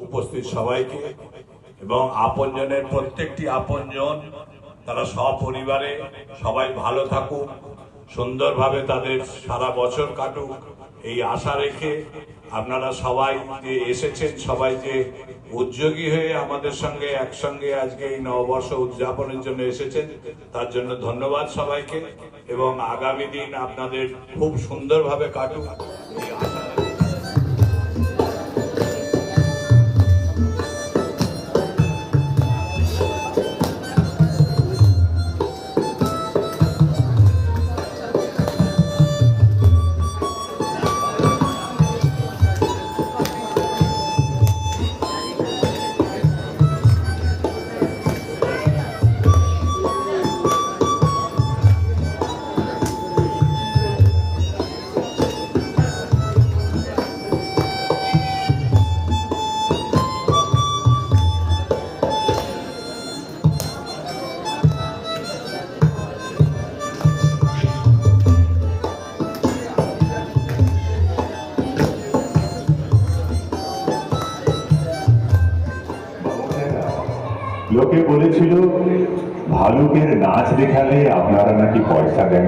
উপস্থিত সবাইকে এবং আপনজনের প্রত্যেকটি আপনজন তারা সপরিবারে সবাই ভালো থাকুক, সুন্দরভাবে তাদের সারা বছর কাটুক এই আশা রেখে আপনারা সবাই যে এসেছেন, সবাই যে উদ্যোগী হয়ে আমাদের সঙ্গে একসঙ্গে আজকে এই নববর্ষ উদযাপনের জন্য এসেছেন তার জন্য ধন্যবাদ সবাইকে এবং আগামী দিন আপনাদের খুব সুন্দরভাবে কাটুক এই আশা। লোকে বলেছিল ভালুকের নাচ দেখালে আপনারা নাকি পয়সা দেন।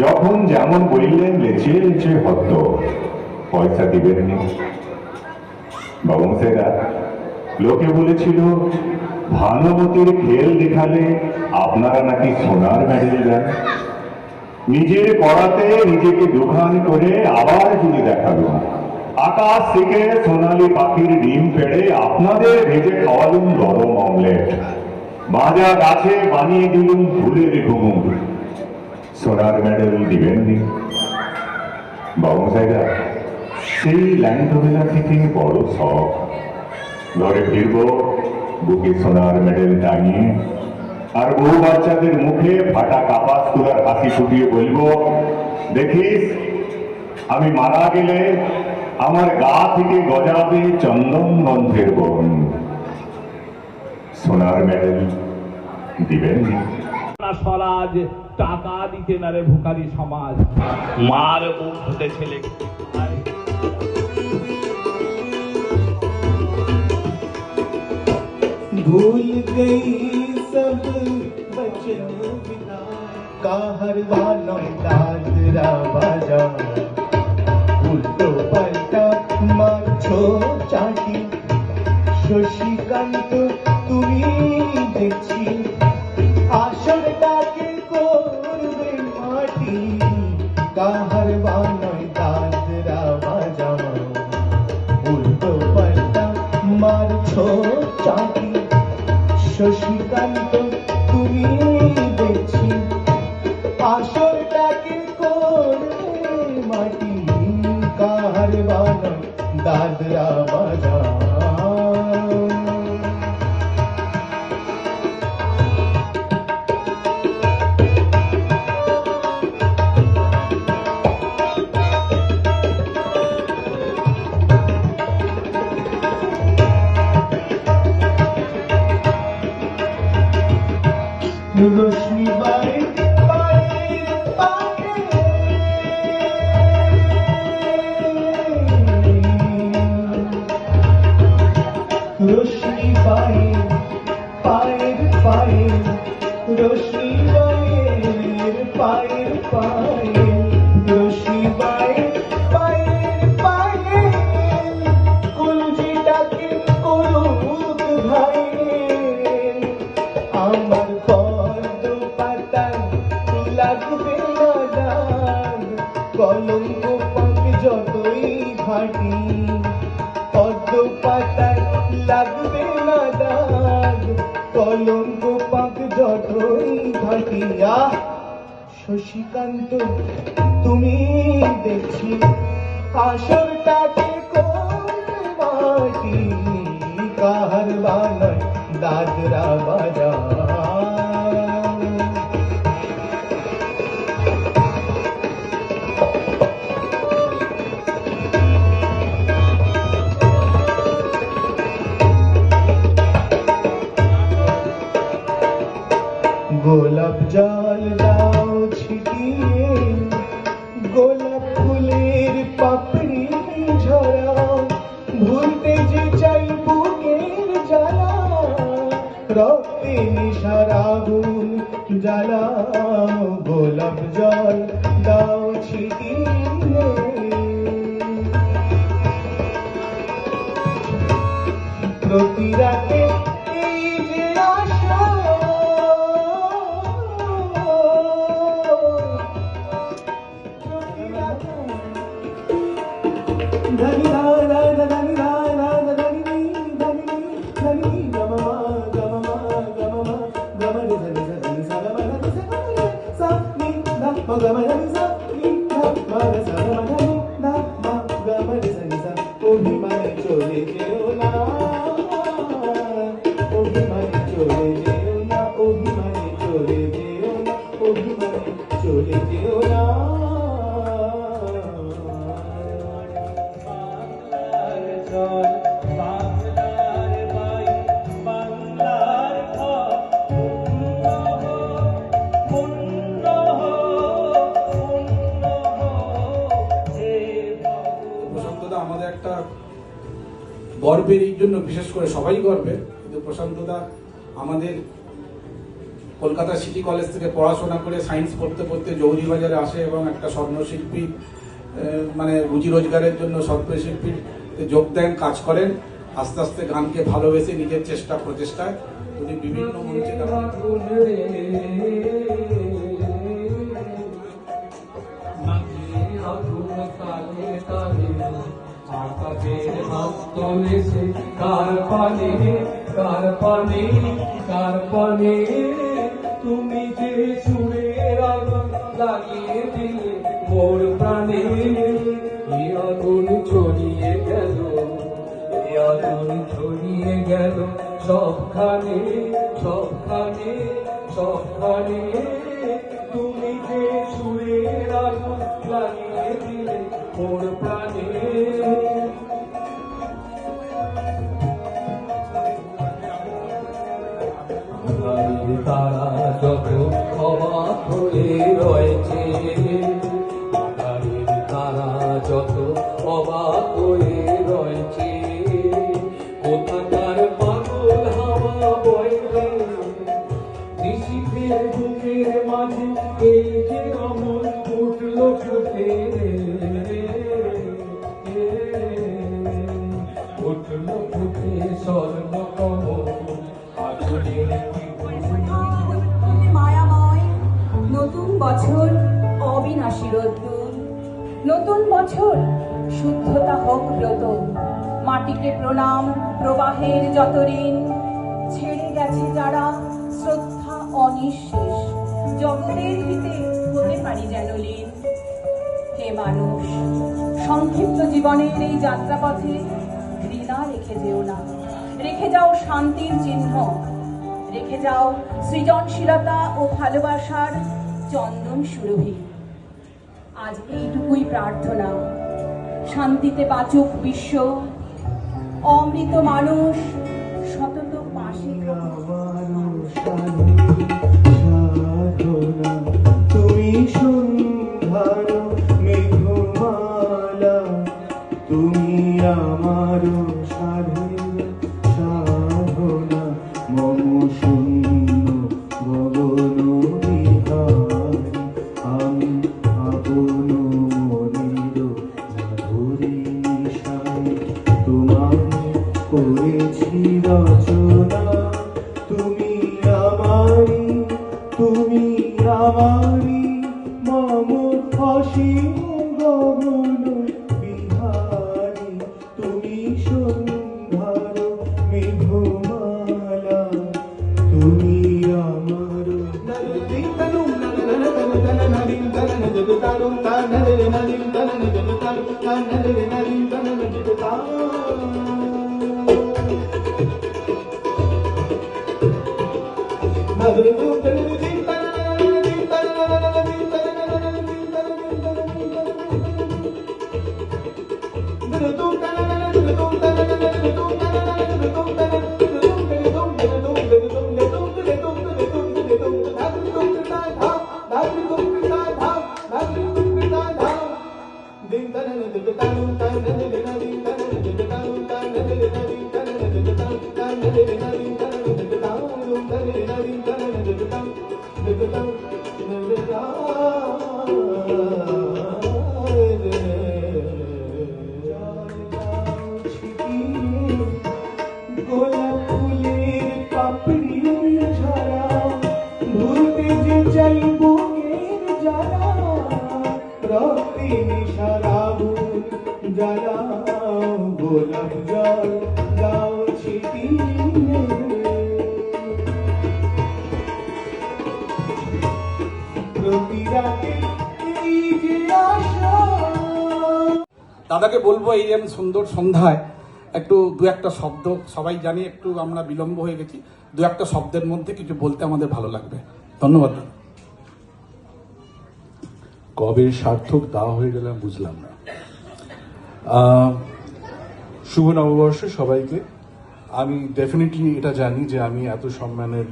যখন যেমন বললেন লেচে লেচে হত, পয়সা দিবেননি। বাবুসেরা লোকে বলেছিল ভানুমতির খেল দেখালে আপনারা নাকি সোনার মেডেল দেন। নিজের করাতে নিজেকে দোকান করে আবার যদি দেখালো, আকাশ থেকে সোনালী পাখির ডিম পেড়ে আপনাদের ভেজে খাওয়ালুম গরম অমলেট, ভাজা গাছে বানিয়ে দিলুম ফুলের ঘুমুর, সোনার মেডেল দিবেননি। বাবুসাইরা সেই ল্যান্ডোভেলা থেকে বড় শখ, ঘরে ফিরব বুকে সোনার মেডেল টাঙিয়ে, আর বউ বাচ্চাদের মুখে ফাটা কাপাস তোলার হাসি ফুটিয়ে বলবো, দেখিস আমি মারা গেলে আমার গা থেকে গজাবে চন্দন গন্ধের বন, সোনার মেডেল দিবেন। স্বরাজ টাকা দিতে না রে ভিখারি সমাজ, মার মুখ ধুতে ছেলে भूल गई सब बचन बिना का हर वालों दादरा बाजा, उल्टो पलटा माछो चाटी शशिकांत তুমি দেখছি আসরটাকে করবে মাটি, কাহার বানয় দাদরা বাজা, উল্টো পাল্টা মারছো চাটি শশিকান্ত তুমি দেখছি আসরটাকে করবে মাটি, কাহার বানয় দাদরা বাজা। रोशनी बाई रोशनी बाई पायर पायर, रोशनी बाई पायर पायर, रोशनी बाई पायर पायर, कुलजीटाके করুক ভাই আমার যতই থাকি আহ শশীকান্ত তুমি দেখছি আসরটাকে করবে মাটি কাহার বানায় দাদরা বাজা গোলাপ জল দাও ছিটিয়ে গোলাপ ফুলের পাপড়ি ঝরাও ভুলতে যে চাই বুকের জ্বালা রক্তে নিশার আগুন জ্বালাও গোলাপ জল দাও ছিটিয়ে প্রতি রাতে এই যে আশা ধনি রা রা ধনি রা রা ধনি ধনি ধনি গমা গমা গমা গমা ধনি ধনি সা গমা ধনি সা নি দা গমা ধনি সা নি দা মা সা গমা ধনি দা মা গমা ধনি সা অভিমানে চলে যেও না অভিমানে চলে যেও না অভিমানে চলে যেও না অভিমানে চলে যেও না প্রশান্তদা আমাদের একটা গর্বের, এই জন্য বিশেষ করে সবাই গর্বের, কিন্তু প্রশান্তদা আমাদের কলকাতা সিটি কলেজ থেকে পড়াশোনা করে সায়েন্স পড়তে পড়তে জৌরিবাজারে আসে এবং একটা স্বর্ণশিল্পী মানে রুজি রোজগারের জন্য স্বর্ণশিল্পীর যোগ দেন, কাজ করেন। আস্তে আস্তে গানকে ভালোবেসে নিজের চেষ্টা প্রচেষ্টায় উনি বিভিন্ন মঞ্চে তুমি যে সুরের আগুন লাগিয়ে দিলে মোর প্রাণে আগুন ছড়িয়ে গেল, আগুন ছড়িয়ে গেল সবখানে সবখানে সবখানে। তুমি যে সুরের আগুন লাগিয়ে দিলে মোর প্রাণে তারা যত অবাক হয়ে রয়েছে, তারা যত অবাক হয়ে রয়েছে, কোথাকার পাগল হাওয়া বইবে নিশীথের বুকের মাঝে এই যে অমল উঠল ফুটে উঠল ফুটে স্বর্ণ কমল আগুনের মায়াময় নতুন বছর অবিনাশী রোদ্দুর, নতুন বছর শুদ্ধতা হোক ব্রত, মাটিকে প্রণাম প্রবাহের যত ঋণ, ছেড়ে গেছে যারা শ্রদ্ধা অনিঃশেষ, জগতের হিতে হতে পারি যেন লীন। হে মানুষ, সংক্ষিপ্ত জীবনের এই যাত্রাপথে ঘৃণা রেখে যেও না, রেখে যাও শান্তির চিহ্ন, রেখে যাও সৃজনশীলতা ও ভালোবাসার চন্দন সুরভি। আজ এইটুকুই প্রার্থনা, শান্তিতে বাঁচুক বিশ্ব, অমৃত মানুষ সতত পাশে সাধনা তুমি সন্ধান মেঘমালা, তুমি আমার সাধনা মম শূন্য গগন বিহারী, আমি আপন মনের মাধুরী নিশায় তোমায় করেছি সারাবুন জ্বালাও গোলাপ জল দাও ছিটিয়ে প্রতি রাতে এই যে আশা। দাদাকে বলবো এই যে সুন্দর সন্ধ্যায় একটু দু একটা শব্দ, সবাই জানি একটু আমরা বিলম্ব হয়ে গেছি, দু একটা শব্দের মধ্যে কিছু বলতে আমাদের ভালো লাগবে। ধন্যবাদ। কবে সার্থক দেওয়া হয়ে গেলাম বুঝলাম না। শুভ নববর্ষ সবাইকে। আমি ডেফিনেটলি এটা জানি যে আমি এত সম্মানের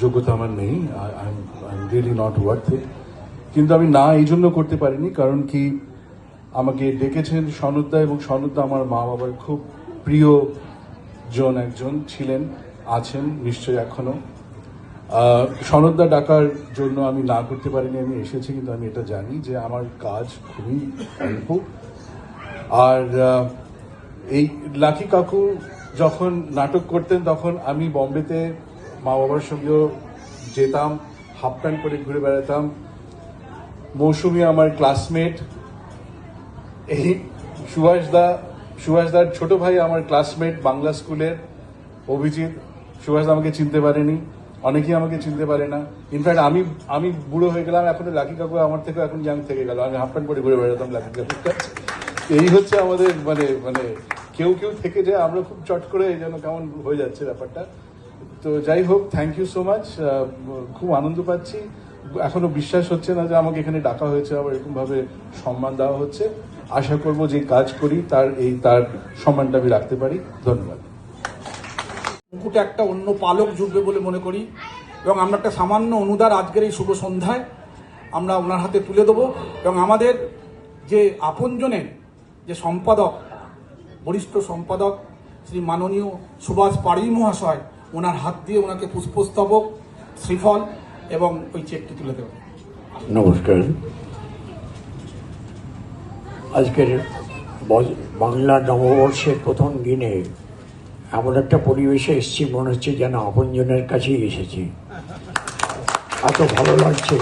যোগ্যতা আমার নেই। I am really not worth it. কিন্তু আমি না এই জন্য করতে পারিনি, কারণ কি আমাকে ডেকেছেন সনদদা, এবং সনদদা আমার মা বাবার খুব প্রিয় একজন ছিলেন, আছেন নিশ্চয়ই এখনো। সনদদা ডাকার জন্য আমি না করতে পারিনি, আমি এসেছি। কিন্তু আমি এটা জানি যে আমার কাজ খুবই অল্প। আর এই লাকি কাকু যখন নাটক করতেন তখন আমি বম্বেতে মা বাবার সঙ্গেও যেতাম, হাফ প্যান্ট পরে ঘুরে বেড়াতাম। মৌসুমি আমার ক্লাসমেট, এই সুভাষদার ছোট ভাই আমার ক্লাসমেট বাংলা স্কুলের, অভিজিৎ। সুভাষদা আমাকে চিনতে পারেনি, অনেকেই আমাকে চিনতে পারে না। ইনফ্যাক্ট আমি বুড়ো হয়ে গেলাম, এখন লাকি কাকু আমার থেকে এখন ইয়াং থেকে গেল। আমি হাফ প্যান্ট পরে ঘুরে বেড়াতাম লাকি কাকুর কাছে। এই হচ্ছে আমাদের মানে কেউ থেকে যায়, আমরা খুব চট করে যেন কেমন হয়ে যাচ্ছে ব্যাপারটা। তো যাই হোক, থ্যাংক ইউ সো মাচ। খুব আনন্দ পাচ্ছি, এখনো বিশ্বাস হচ্ছে না যে আমাকে এখানে ডাকা হয়েছে, আবার এরকমভাবে সম্মান দেওয়া হচ্ছে। আশা করব যে কাজ করি তার সম্মানটা আমি রাখতে পারি। ধন্যবাদ। মুকুটে একটা অন্য পালক জুটবে বলে মনে করি, এবং আমরা একটা সামান্য অনুদান আজকের এই শুভ সন্ধ্যায় আমরা ওনার হাতে তুলে দেবো। এবং আমাদের যে আপনজনের যে সম্পাদক, বরিষ্ঠ সম্পাদক শ্রী মাননীয় সুভাষ পাড়ি মহাশয়, ওনার হাত দিয়ে ওনাকে পুষ্পস্তবক, শ্রীফল এবং ওই চেকটি তুলে দেব। নমস্কার। আজকের বাংলা নববর্ষের প্রথম দিনে এমন একটা পরিবেশে এসেছি, মনে হচ্ছে যেন আপনজনের কাছেই এসেছি। এত ভালো লাগছে,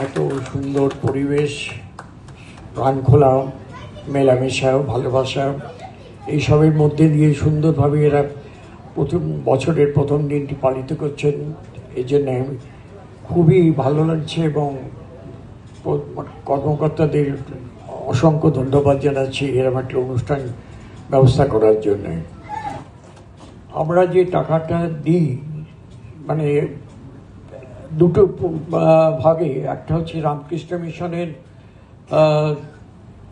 এত সুন্দর পরিবেশ, প্রাণ খোলা মেলামেশা, ভালোবাসা, এইসবের মধ্যে দিয়ে সুন্দরভাবে এরা বছরের প্রথম দিনটি পালিত করছেন। এই জন্য খুবই ভালো লাগছে এবং কর্মকর্তাদের অসংখ্য ধন্যবাদ জানাচ্ছি এরকম একটা অনুষ্ঠান ব্যবস্থা করার জন্য। আমরা যে টাকাটা দিই মানে দুটো ভাগে, একটা হচ্ছে রামকৃষ্ণ মিশনের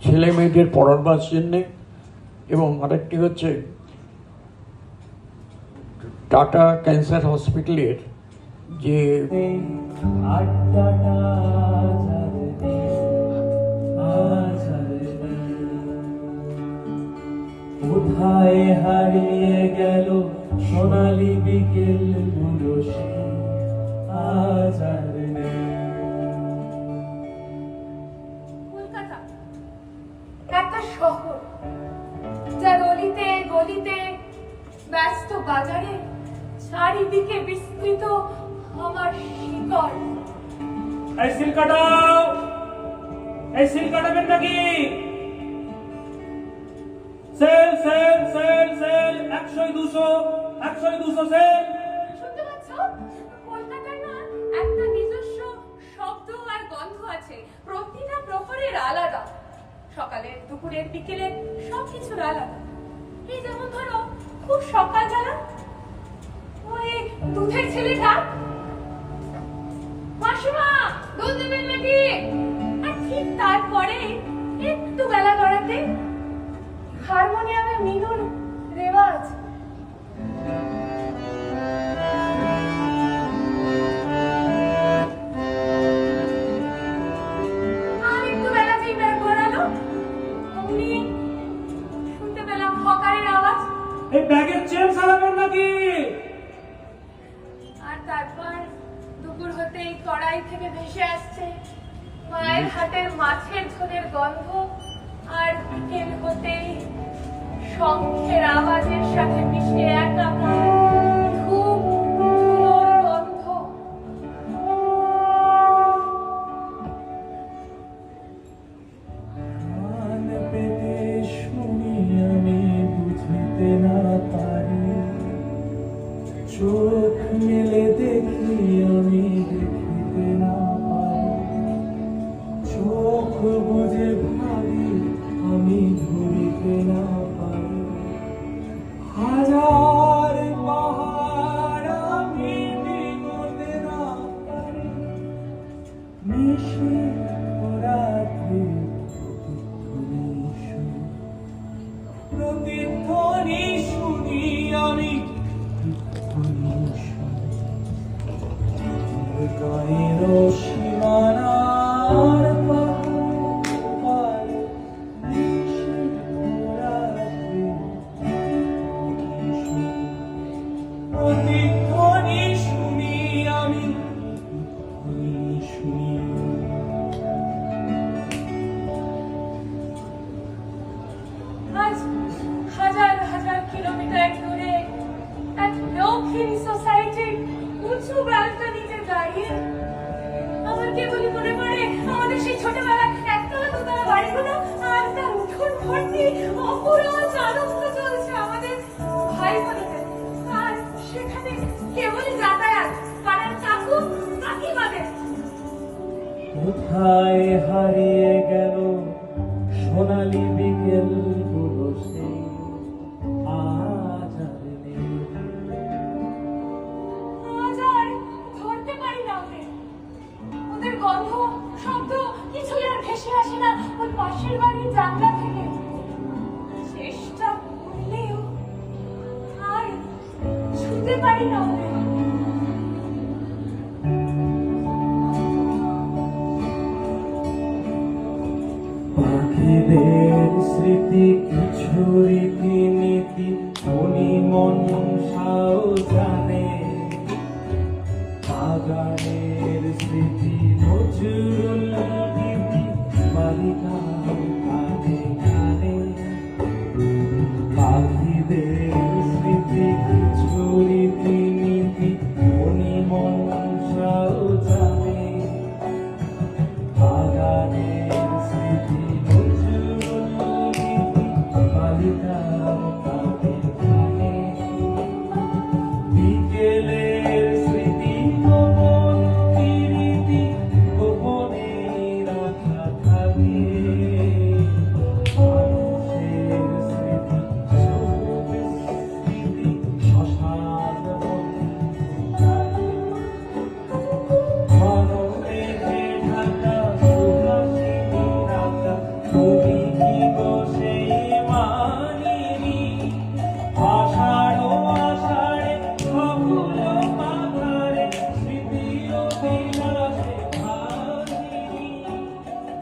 ছেলে মেয়েদের পড়াবার জন্যে, এবং আরেকটি হচ্ছে টাটা ক্যান্সার হসপিটালের যে কোথায় হারিয়ে গেল সোনালি বিকেল গুলো, সে আজ আর নেই। কলকাতা একটা শহর, যার অলিতে গলিতে, ব্যস্ত বাজারে, চারিদিকে বিস্তৃত আমার শিকড়। এই সিল কাটাও, এই সিল কাটাবেন নাকি? Sale sale sale sale 100 200 sale. শুনতে পাচ্ছ? কলকাতার না একটা নিজস্ব শব্দ আর গন্ধ আছে, প্রতিটা প্রহরের আলাদা, সকালের দুপুরের বিকেলের সবকিছুর আলাদা। এই যেমন ধরো খুব সকালবেলা ওই দুধের ছেলেটা, মাসিমা দুধ দেবেন নাকি? আর ঠিক তারপরে একটু বেলা গড়াতে হারমোনিয়ামে মিনুর রেওয়াজ। আর একটু বেলা যেই বের গড়ালো, অমনি শুনতে পেলাম হকারের আওয়াজ। এই ব্যাগের চেন সারাবেন নাকি? আর তারপর দুপুর হতেই কড়াই থেকে ভেসে আসছে মায়ের হাতের মাছের ঝোলের গন্ধ, আর বিকেল হতেই শঙ্খের আওয়াজের সাথে মিশে একাকার ধূপ ধুলোর গন্ধ। পারের সীমানার পারে নিশির রাত্রি প্রতিধ্বনি শুনি আমি, শুনি আজ হাজার হাজার কিলোমিটার দূরে এক লক্ষ্মী সোসাইটির উঁচু ব্যালকনিতে দাঁড়িয়ে আমার কেবলই মনে পড়ে আমাদের সেই ছোটবেলার একতলা দুতলা বাড়িগুলো, আর তার উঠোন ভর্তি অপরজ আনন্দ চলছে আমাদের ভাই বোনেদের। আর সেখানে কেবলই যাতায়াত পাড়ার কাকু কাকিমাদের। কোথায় হারিয়ে গেল সোনালি বিকেল গুলো, সেই আজ আর নেই। আজ আর ধরতে পারি না ওদের। ওদের গন্ধ শব্দ কিছুই আর ভেসে আসে না ওই পাশের বাড়ির জানলা থেকে। চেষ্টা করলেও আর ছুঁতে পারি না ওদের। পাখিদের স্মৃতি কিছু রীতিনীতি মনি মনসাও জানে, বাগানের স্মৃতি নজরুল গীতি বালিকাও কানে কানে। পাখিদের স্মৃতি কিছু রীতিনীতি মনি মনসাও জানে, বাগানের স্মৃতি নজরুল গীতি বালিকাও কানে কানে। বিকেলের স্মৃতি গোপন রীতি গোপনে রাখা থাকে, মানুষের স্মৃতি চোখের স্মৃতি শ্মশান ঘন মেঘে ঢাকা সুহাসিনী রাখা। তুমি কি গো সেই মানিনী, আষাঢ় আষাঢ়ে ফাগুন মাথারে স্মৃতির বিলাসে ভাসিনী।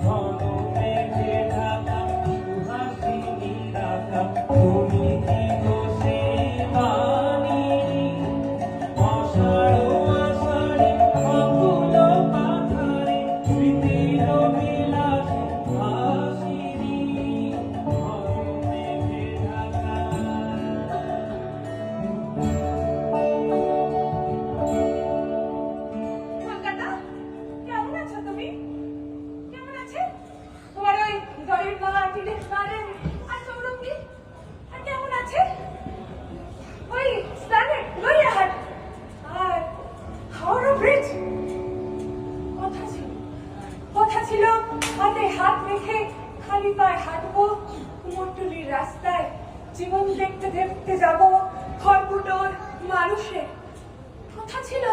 ঘন মেঘে ঢাকা সুহাসিনী রাখা। তুমি কি গো সেই মানিনী, আষাঢ় আষাঢ়ে ফাগুন মাথারে স্মৃতির বিলাসে ভাসিনী। ঘন মেঘে ঢাকা। কলকাতা, কেমন আছো তুমি? কেমন আছে তোমার ওই দড়ির গলা টিলির গার্ডেন আর চৌরঙ্গি? আর কেমন আছে ওই স্প্ল্যানেড গড়িয়াহাট আর হাওড়া ব্রিজ? কথা ছিল হাতে হাত রেখে খালি পায়ে হাঁটবো কুমোরটুলির রাস্তায়, জীবন দেখতে দেখতে যাবো খড়কুটোর মানুষের। কথা ছিল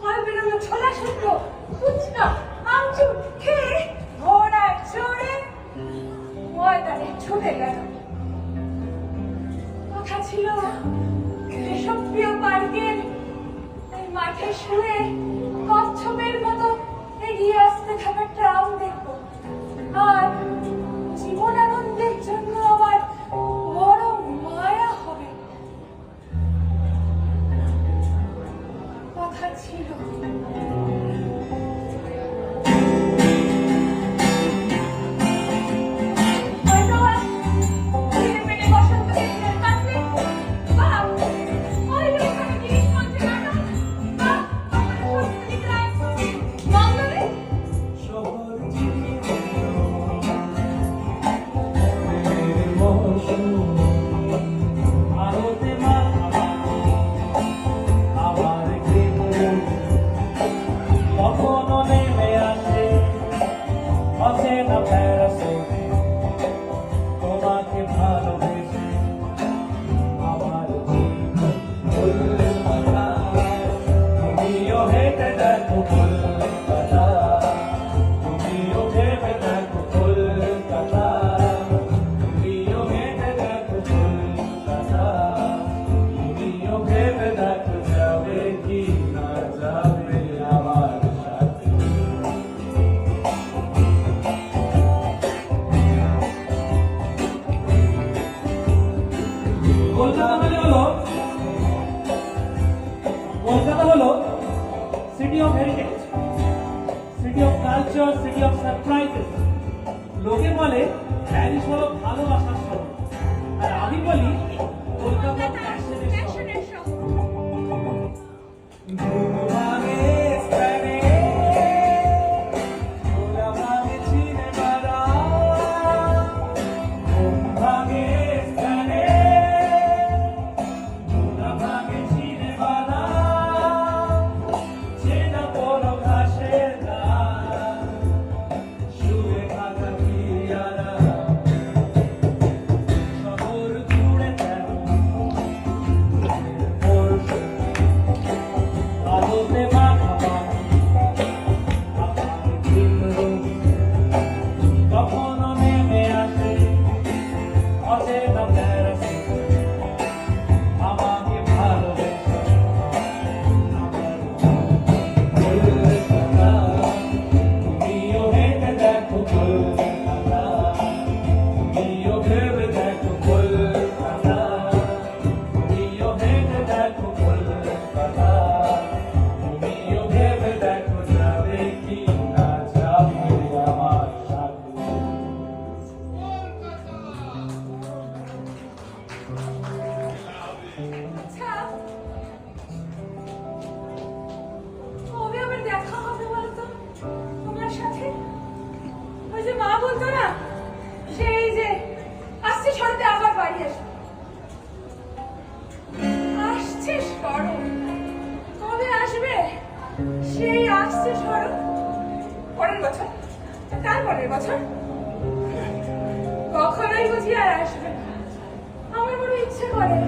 কল বেরোনো ছোলা শুকনো ফুচকা আমচুর খেয়ে ঘোড়া চড়ে ময়দানে ছুটে গেল। কথা ছিল দেশপ্রিয় পার্কের এই মাঠে শুয়ে কচ্ছপের মতো এগিয়ে আসতে থাকা ট্রাম দেখবো, আর জীবনানন্দের জন্য আমার বড় মায়া হবে। কথা ছিল হয়তো ছেলে পেটে বসন্ত ঋতুর কাটবে, বা ওই ওখানে জিনিস মঞ্চে নাটক, বা আমাদের সত্যজিৎ রায় বাংলাতে শহর চিরে মৌসুম আলোতে মাখামাখি আবার কেবল কখনো নেমে আসে অচেনা প্যারাসুটে তোমাকে ভালোবেসে আমার জীবন কলকাতা। তুমিও হেঁটে দেখো কলকাতা, তুমিও ভেবে দেখো কলকাতা, তুমিও হেঁটে দেখো কলকাতা, তুমিও ভেবে দেখো যাবে কি না যাবে আমার সাথে। City of heritage, city of culture, city of surprises. লোকে বলে প্যারিস হলো ভালোবাসার শহর, আর আমি বলি কলকাতা ফ্যাশনের শহর। ফ্যাশনের শহর। আচ্ছা, কবে আবার দেখা হবে বলতো তোমার সাথে? ওই যে মা বলতো না, সেই যে আসছে শরতে আবার বাড়ি আসবে, আসছে শরৎ, কবে আসবে সেই আসছে শরৎ? পরের বছর, তারপরের বছর, কখনোই বুঝি আর আসবে না। আমার বড় ইচ্ছে করে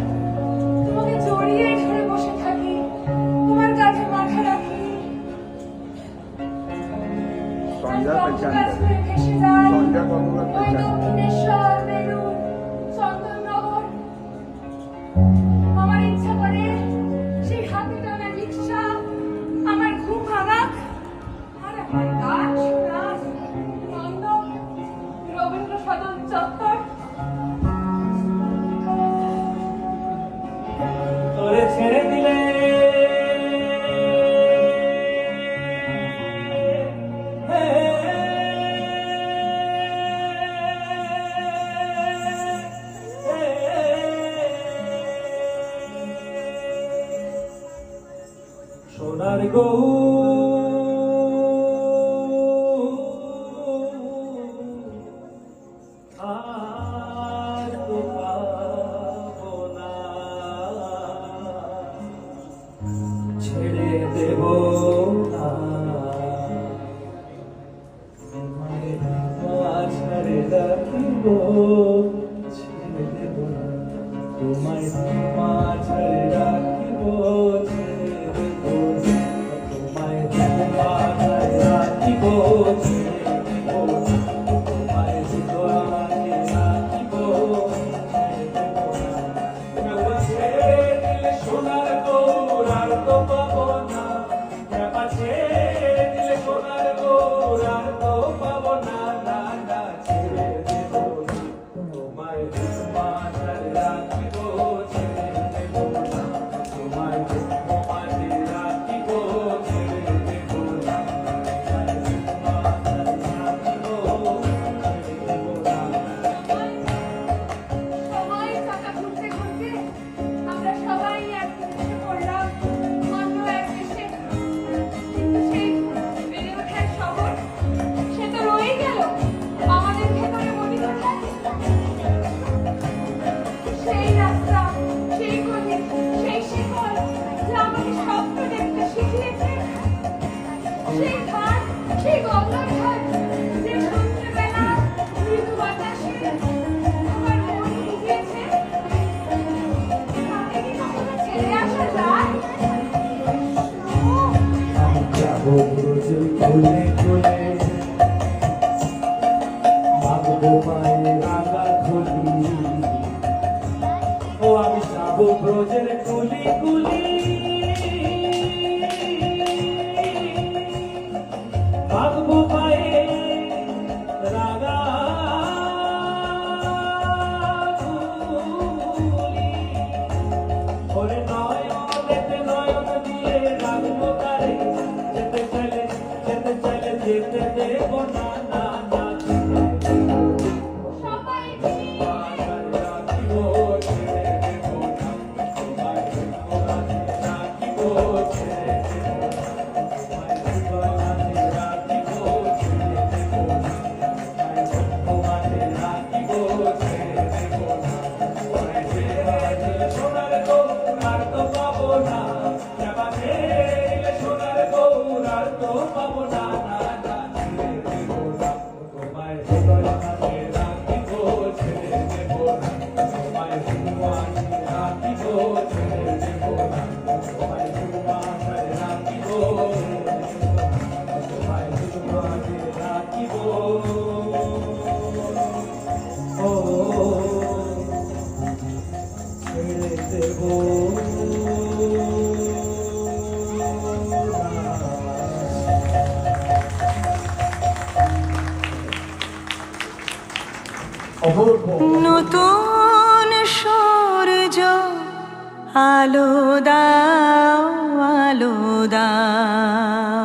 তোমাকে জড়িয়ে ধরে বসে থাকি, তোমার কাছে মাথা রাখি, গাছ হয়ে ভেসে যায় ওই দক্ষিণেশ্বর, বেলুড়, চন্দননগর। আমার ইচ্ছা করে সেই হাতে টানা রিক্সা আমার ঘুম ভাঙাক, আর আমার গাছ, নাচ, নন্দ, রবীন্দ্র সদন চত্বর। তোরে ছেড়ে দিলে সোনার গৌ আর তো পাবো না, ছেড়ে দেব না, মাঝারে রাখিব, ছেড়ে দেব না, তোমায় মাঝারে রাখিব, ছেড়ে দেব না, তোমায় মাঝারে রাখিব, ছেড়ে দেব না, তোমায় আমাকে রাখিব, ছেড়ে দেব না। ছেড়ে দিলে সোনার গৌর আর তো পাবো না, অপূর্ব। নতুন সূর্য আলো দাও, আলো দাও।